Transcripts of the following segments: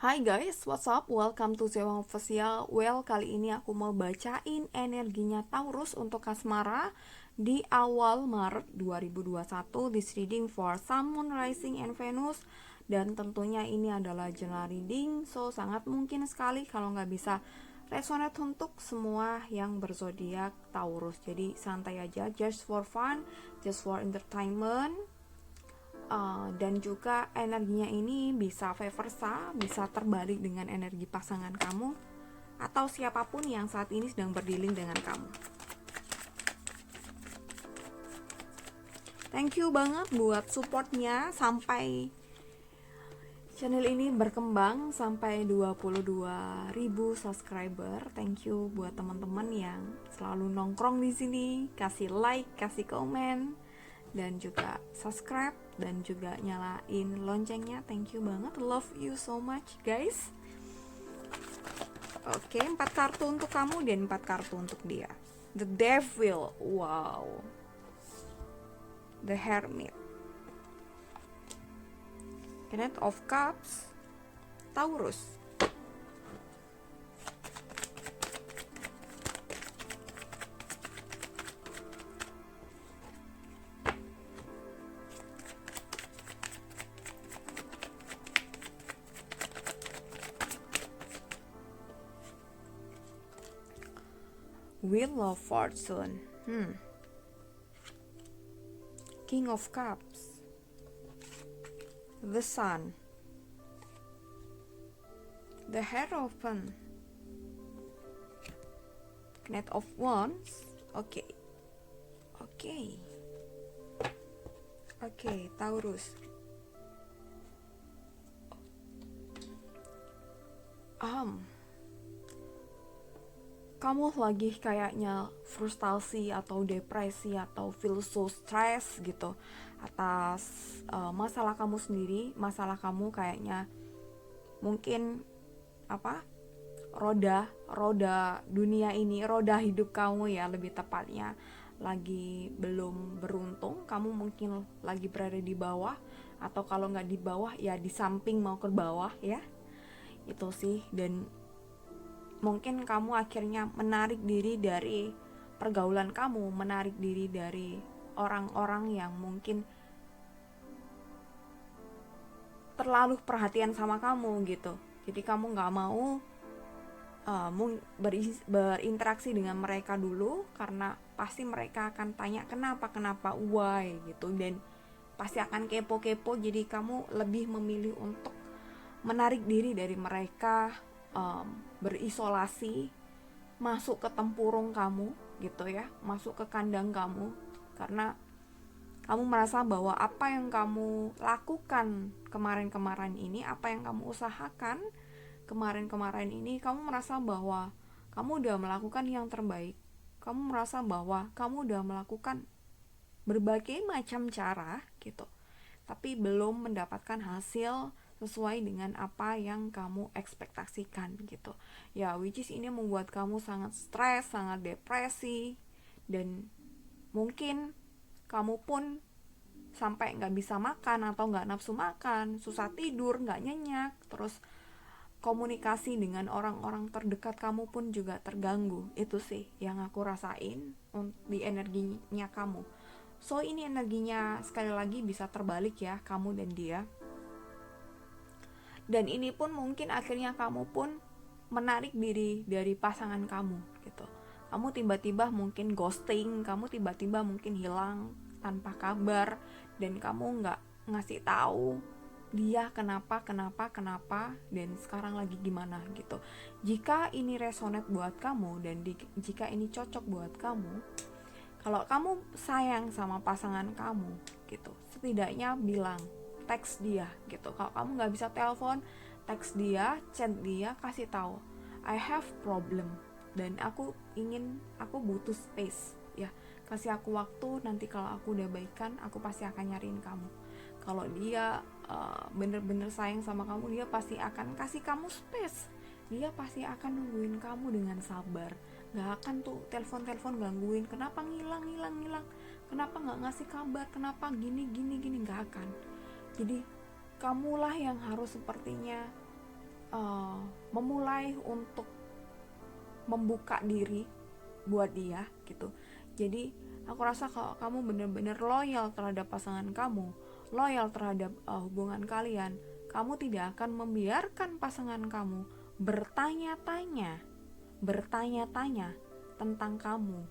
Hai guys, what's up? Welcome to Zewang Official. Well, kali ini aku mau bacain energinya Taurus untuk Asmara di awal Maret 2021. This reading for Sun, Moon, Rising, and Venus. Dan tentunya ini adalah general reading, so sangat mungkin sekali kalau nggak bisa resonate untuk semua yang berzodiak Taurus. Jadi santai aja, just for fun, just for entertainment. Dan juga energinya ini bisa vice versa, bisa terbalik dengan energi pasangan kamu atau siapapun yang saat ini sedang berdealing dengan kamu. Thank you banget buat supportnya sampai channel ini berkembang sampai 22.000 subscriber. Thank you buat teman-teman yang selalu nongkrong di sini, kasih like, kasih komen, dan juga subscribe dan juga nyalain loncengnya. Thank you banget, love you so much guys. Oke, 4 kartu untuk kamu dan 4 kartu untuk dia. The Devil, wow. The Hermit, Knight of Cups, Taurus, Wheel of Fortune, King of Cups, the Sun, the Hierophant, Knight of Wands. Oke, Taurus. Kamu lagi kayaknya frustasi atau depresi atau feel so stress gitu atas masalah kamu sendiri. Masalah kamu kayaknya mungkin roda dunia ini, roda hidup kamu ya lebih tepatnya lagi belum beruntung. Kamu mungkin lagi berada di bawah, atau kalau nggak di bawah ya di samping mau ke bawah ya, itu sih. Dan mungkin kamu akhirnya menarik diri dari pergaulan kamu, menarik diri dari orang-orang yang mungkin terlalu perhatian sama kamu gitu. Jadi kamu nggak mau berinteraksi dengan mereka dulu, karena pasti mereka akan tanya kenapa, why gitu, dan pasti akan kepo-kepo. Jadi kamu lebih memilih untuk menarik diri dari mereka, berisolasi, masuk ke tempurung kamu gitu ya, masuk ke kandang kamu, karena kamu merasa bahwa apa yang kamu lakukan kemarin-kemarin ini, apa yang kamu usahakan kemarin-kemarin ini, kamu merasa bahwa kamu udah melakukan yang terbaik. Kamu merasa bahwa kamu udah melakukan berbagai macam cara gitu, tapi belum mendapatkan hasil sesuai dengan apa yang kamu ekspektasikan gitu ya, which is ini membuat kamu sangat stres, sangat depresi, dan mungkin kamu pun sampai nggak bisa makan atau nggak nafsu makan, susah tidur, nggak nyenyak, terus komunikasi dengan orang-orang terdekat kamu pun juga terganggu. Itu sih yang aku rasain di energinya kamu. So ini energinya sekali lagi bisa terbalik ya, kamu dan dia. Dan ini pun mungkin akhirnya kamu pun menarik diri dari pasangan kamu gitu. Kamu tiba-tiba mungkin ghosting, kamu tiba-tiba mungkin hilang tanpa kabar, dan kamu nggak ngasih tahu dia kenapa, dan sekarang lagi gimana gitu. Jika ini resonate buat kamu dan jika ini cocok buat kamu, kalau kamu sayang sama pasangan kamu gitu, setidaknya bilang, teks dia gitu. Kalau kamu nggak bisa telepon, teks dia, chat dia, kasih tahu I have problem dan aku butuh space ya, kasih aku waktu, nanti kalau aku udah baikan aku pasti akan nyariin kamu. Kalau dia bener-bener sayang sama kamu, dia pasti akan kasih kamu space, dia pasti akan nungguin kamu dengan sabar, nggak akan tuh telepon gangguin, kenapa ngilang, kenapa nggak ngasih kabar, kenapa gini, nggak akan. Jadi kamulah yang harus sepertinya memulai untuk membuka diri buat dia gitu. Jadi aku rasa kalau kamu benar-benar loyal terhadap pasangan kamu, loyal terhadap hubungan kalian, kamu tidak akan membiarkan pasangan kamu bertanya-tanya tentang kamu,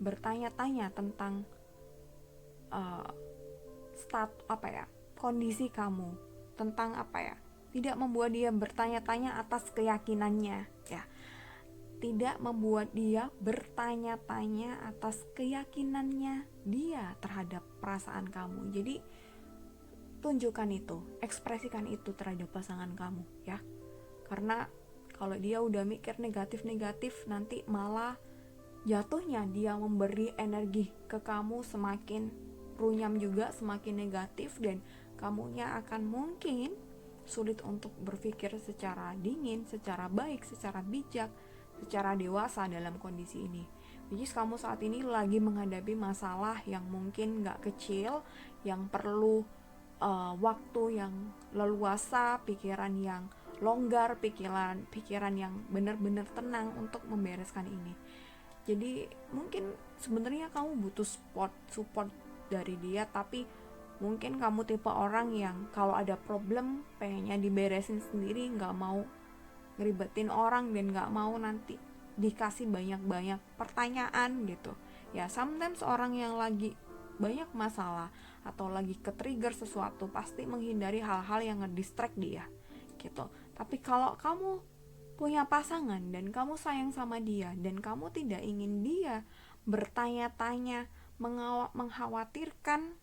bertanya-tanya tentang kondisi kamu, tentang tidak membuat dia bertanya-tanya atas keyakinannya, ya. Tidak membuat dia bertanya-tanya atas keyakinannya dia terhadap perasaan kamu. Jadi tunjukkan itu, ekspresikan itu terhadap pasangan kamu, ya. Karena kalau dia udah mikir negatif-negatif, nanti malah jatuhnya dia memberi energi ke kamu semakin runyam juga, semakin negatif, dan kamunya akan mungkin sulit untuk berpikir secara dingin, secara baik, secara bijak, secara dewasa dalam kondisi ini. Jadi kamu saat ini lagi menghadapi masalah yang mungkin gak kecil, yang perlu waktu yang leluasa, pikiran yang longgar, pikiran yang benar-benar tenang untuk membereskan ini. Jadi mungkin sebenarnya kamu butuh support dari dia, tapi mungkin kamu tipe orang yang kalau ada problem pengennya diberesin sendiri, gak mau ngeribetin orang, dan gak mau nanti dikasih banyak-banyak pertanyaan gitu. Ya sometimes orang yang lagi banyak masalah atau lagi ke-trigger sesuatu pasti menghindari hal-hal yang ngedistract dia gitu. Tapi kalau kamu punya pasangan dan kamu sayang sama dia dan kamu tidak ingin dia bertanya-tanya, mengkhawatirkan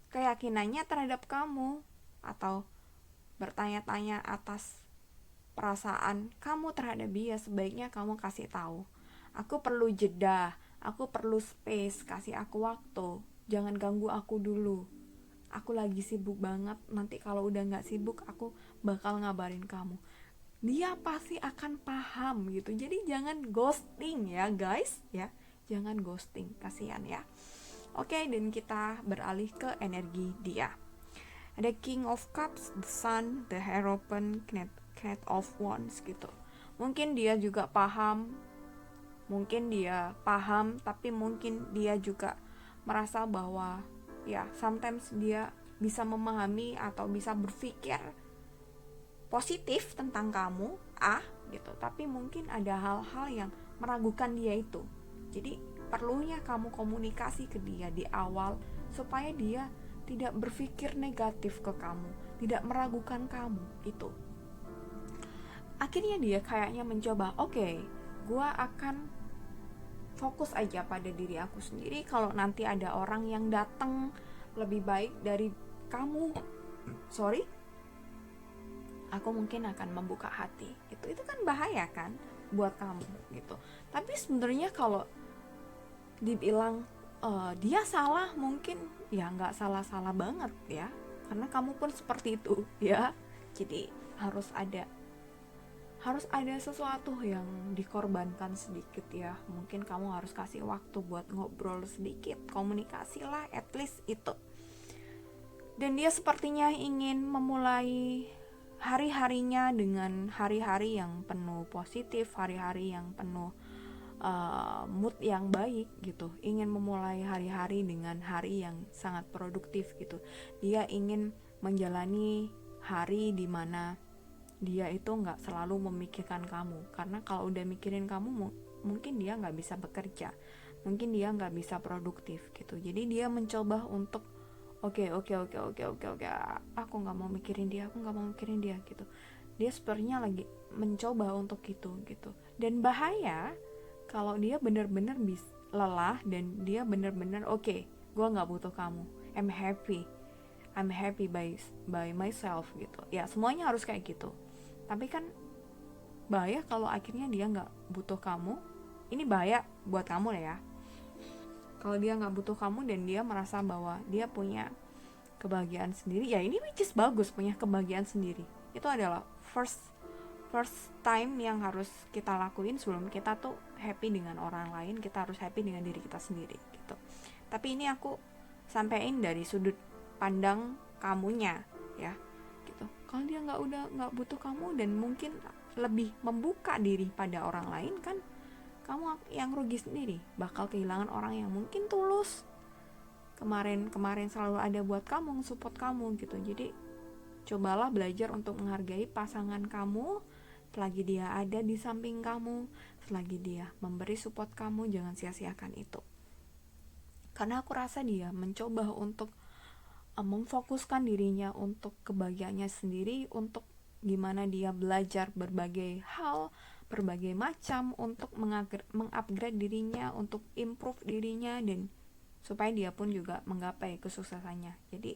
keyakinannya terhadap kamu, atau bertanya-tanya atas perasaan kamu terhadap dia, sebaiknya kamu kasih tahu, aku perlu jeda, aku perlu space, kasih aku waktu, jangan ganggu aku dulu, aku lagi sibuk banget, nanti kalau udah gak sibuk aku bakal ngabarin kamu. Dia pasti akan paham gitu. Jadi jangan ghosting ya guys, ya, jangan ghosting, kasihan ya. Oke, dan kita beralih ke energi dia. Ada King of Cups, the Sun, the Hierophant, Knight of Wands gitu. Mungkin dia juga paham, tapi mungkin dia juga merasa bahwa ya sometimes dia bisa memahami atau bisa berpikir positif tentang kamu gitu, tapi mungkin ada hal-hal yang meragukan dia itu. Jadi perlunya kamu komunikasi ke dia di awal supaya dia tidak berpikir negatif ke kamu, tidak meragukan kamu itu. Akhirnya dia kayaknya mencoba, oke, gue akan fokus aja pada diri aku sendiri. Kalau nanti ada orang yang datang lebih baik dari kamu, aku mungkin akan membuka hati. Itu kan bahaya kan buat kamu gitu. Tapi sebenarnya kalau dibilang dia salah, mungkin ya nggak salah banget ya, karena kamu pun seperti itu ya. Jadi harus ada sesuatu yang dikorbankan sedikit ya. Mungkin kamu harus kasih waktu buat ngobrol sedikit, komunikasi lah, at least itu. Dan dia sepertinya ingin memulai hari-harinya dengan hari-hari yang penuh positif, hari-hari yang penuh mood yang baik gitu. Ingin memulai hari-hari dengan hari yang sangat produktif gitu. Dia ingin menjalani hari di mana dia itu nggak selalu memikirkan kamu, karena kalau udah mikirin kamu mungkin dia nggak bisa bekerja, mungkin dia nggak bisa produktif gitu. Jadi dia mencoba untuk oke, aku nggak mau mikirin dia gitu. Dia sepertinya lagi mencoba untuk itu gitu. Dan bahaya kalau dia benar-benar lelah dan dia benar-benar gue nggak butuh kamu, I'm happy by myself gitu. Ya semuanya harus kayak gitu. Tapi kan bahaya kalau akhirnya dia nggak butuh kamu. Ini bahaya buat kamu ya. Kalau dia nggak butuh kamu dan dia merasa bahwa dia punya kebahagiaan sendiri, ya ini which is bagus, punya kebahagiaan sendiri. Itu adalah first time yang harus kita lakuin sebelum kita tuh happy dengan orang lain. Kita harus happy dengan diri kita sendiri gitu. Tapi ini aku sampein dari sudut pandang kamunya ya. gitu. Kalau dia nggak butuh kamu dan mungkin lebih membuka diri pada orang lain, kan kamu yang rugi sendiri, bakal kehilangan orang yang mungkin tulus kemarin selalu ada buat kamu, support kamu gitu. Jadi cobalah belajar untuk menghargai pasangan kamu selagi dia ada di samping kamu, selagi dia memberi support kamu. Jangan sia-siakan itu, karena aku rasa dia mencoba untuk memfokuskan dirinya untuk kebahagiaannya sendiri, untuk gimana dia belajar berbagai hal, berbagai macam untuk mengupgrade dirinya, untuk improve dirinya, dan supaya dia pun juga menggapai kesuksesannya. Jadi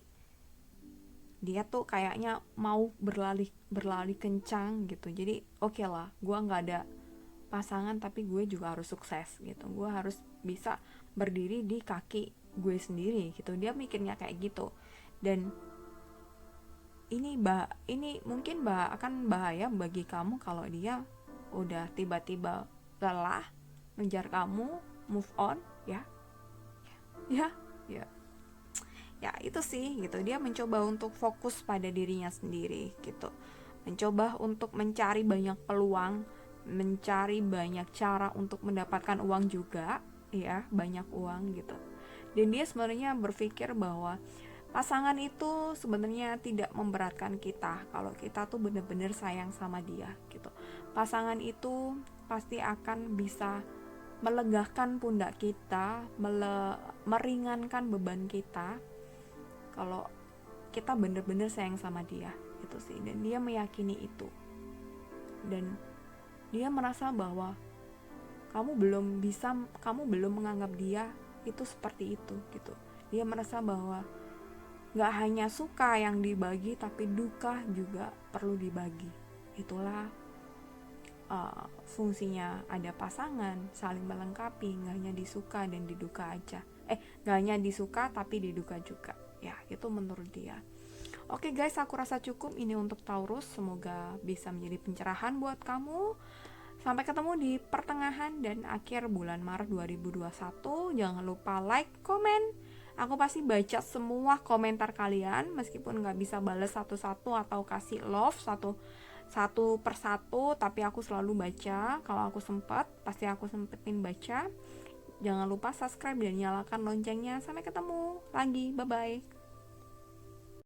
dia tuh kayaknya mau berlari kencang gitu. Jadi oke lah, gue nggak ada pasangan tapi gue juga harus sukses gitu. Gue harus bisa berdiri di kaki gue sendiri gitu. Dia mikirnya kayak gitu. Dan ini mungkin akan bahaya bagi kamu kalau dia udah tiba-tiba lelah ngejar kamu, move on ya itu sih gitu. Dia mencoba untuk fokus pada dirinya sendiri gitu, mencoba untuk mencari banyak peluang, mencari banyak cara untuk mendapatkan uang juga ya, banyak uang gitu. Dan dia sebenarnya berpikir bahwa pasangan itu sebenarnya tidak memberatkan kita kalau kita tuh benar-benar sayang sama dia gitu. Pasangan itu pasti akan bisa melegakan pundak kita, meringankan beban kita kalau kita benar-benar sayang sama dia gitu sih. Dan dia meyakini itu, dan dia merasa bahwa kamu belum menganggap dia itu seperti itu gitu. Dia merasa bahwa gak hanya suka yang dibagi, tapi duka juga perlu dibagi. Itulah fungsinya ada pasangan, saling melengkapi, gak hanya disuka dan diduka aja. Gak hanya disuka tapi diduka juga. Ya, itu menurut dia. Oke guys, aku rasa cukup ini untuk Taurus. Semoga bisa menjadi pencerahan buat kamu. Sampai ketemu di pertengahan dan akhir bulan Maret 2021. Jangan lupa like, komen. Aku pasti baca semua komentar kalian, meskipun gak bisa balas satu-satu atau kasih love satu persatu, tapi aku selalu baca. Kalau aku pasti aku sempetin baca. Jangan lupa subscribe dan nyalakan loncengnya. Sampai ketemu lagi, bye-bye.